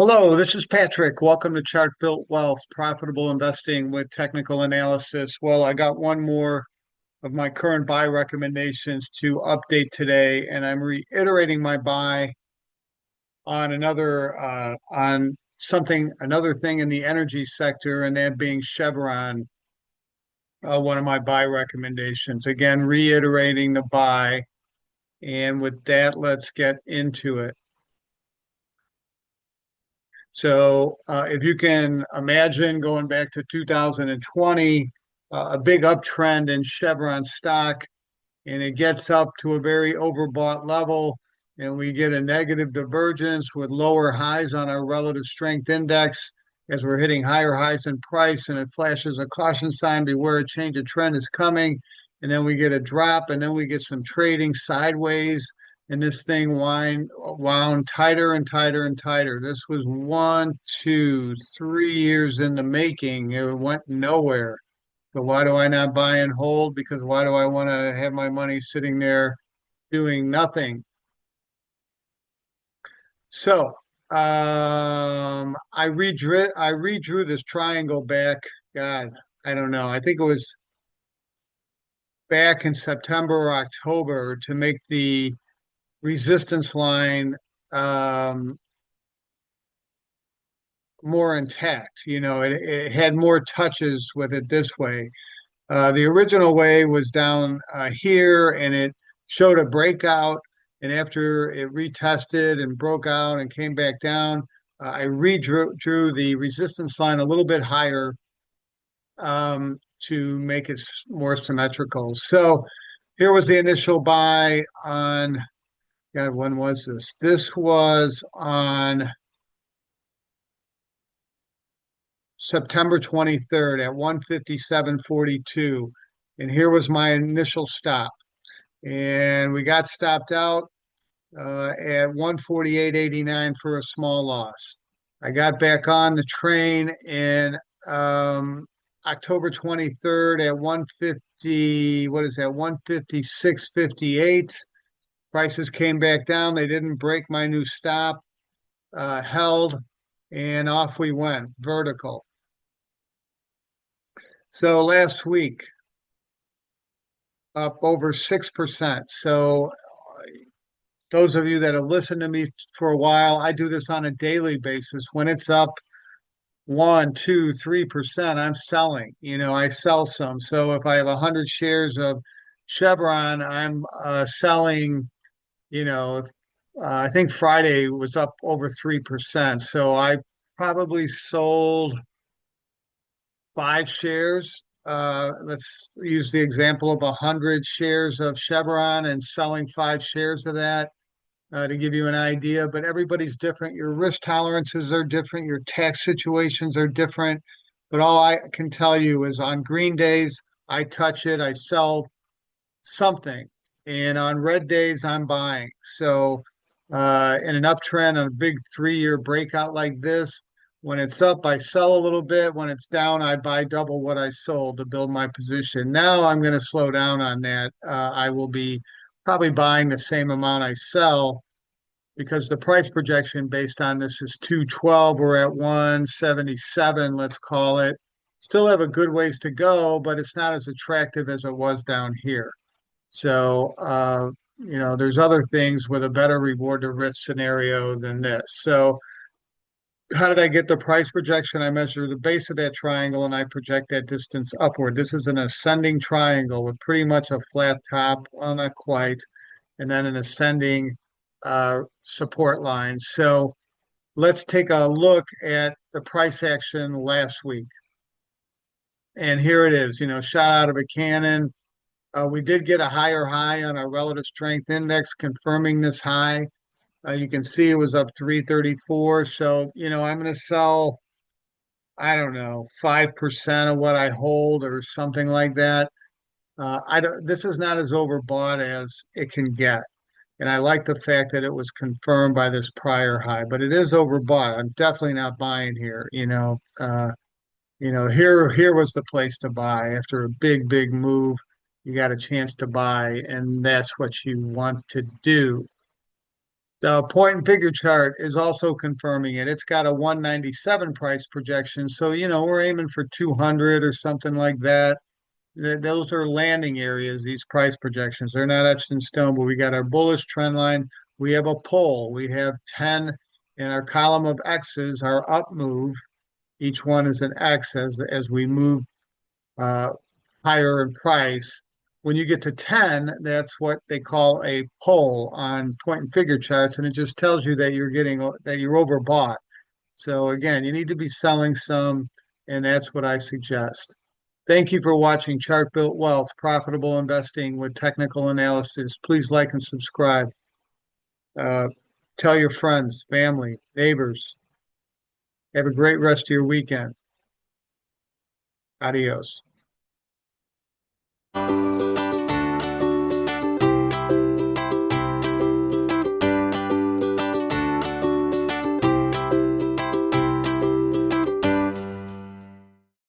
Hello, this is Patrick. Welcome to Chart Built Wealth, Profitable Investing with Technical Analysis. Well, I got one more of my current buy recommendations to update today, and I'm reiterating my buy on another thing in the energy sector, and that being Chevron, one of my buy recommendations. Again, reiterating the buy, and with that, let's get into it. So, if you can imagine going back to 2020, a big uptrend in Chevron stock, and it gets up to a very overbought level, and we get a negative divergence with lower highs on our relative strength index as we're hitting higher highs in price, and it flashes a caution sign, beware a change of trend is coming. And then we get a drop, and then we get some trading sideways, and this thing wound tighter and tighter and tighter. This was 1, 2, 3 years in the making. It went nowhere. So why do I not buy and hold? Because why do I want to have my money sitting there doing nothing? So I redrew this triangle back. God, I don't know. I think it was back in September or October to make the resistance line um, more intact. It had more touches with it this way. The original way was down here, and it showed a breakout. And after it retested and broke out and came back down, I redrew the resistance line a little bit higher to make it more symmetrical. So here was the initial buy on, God, when was this? This was on September 23rd at 157.42. And here was my initial stop. And we got stopped out at 148.89 for a small loss. I got back on the train in October 23rd at 150, what is that, 156.58. Prices came back down. They didn't break my new stop, held, and off we went, vertical. So last week, up over 6%. So those of you that have listened to me for a while, I do this on a daily basis. When it's up 1, 2, 3%, I'm selling. I sell some. So if I have 100 shares of Chevron, I'm selling. I think Friday was up over 3%. So I probably sold 5 shares. Let's use the example of 100 shares of Chevron and selling 5 shares of that to give you an idea. But everybody's different. Your risk tolerances are different. Your tax situations are different. But all I can tell you is on green days, I touch it, I sell something. And on red days, I'm buying. So in an uptrend on a big 3 year breakout like this, when it's up, I sell a little bit. When it's down, I buy double what I sold to build my position. Now I'm going to slow down on that. I will be probably buying the same amount I sell because the price projection based on this is 212. We're at 177, let's call it. Still have a good ways to go, but it's not as attractive as it was down here. So, there's other things with a better reward to risk scenario than this. So, how did I get the price projection? I measure the base of that triangle and I project that distance upward. This is an ascending triangle with pretty much a flat top, well, not quite, and then an ascending support line. So let's take a look at the price action last week. And here it is, shot out of a cannon. We did get a higher high on our relative strength index, confirming this high. You can see it was up 334. So, I'm going to sell, I don't know, 5% of what I hold or something like that. This is not as overbought as it can get. And I like the fact that it was confirmed by this prior high, but it is overbought. I'm definitely not buying here. Here was the place to buy after a big, big move. You got a chance to buy, and that's what you want to do. The point and figure chart is also confirming it. It's got a 197 price projection. So, we're aiming for 200 or something like that. Those are landing areas, these price projections. They're not etched in stone, but we got our bullish trend line. We have a pull. We have 10 in our column of X's, our up move. Each one is an X as we move uh, higher in price. When you get to 10, that's what they call a pull on point and figure charts, and it just tells you that you're overbought. So again, you need to be selling some, and that's what I suggest. Thank you for watching Chart Built Wealth, Profitable Investing with Technical Analysis. Please like and subscribe. Uh, Tell your friends, family, neighbors. Have a great rest of your weekend. Adios.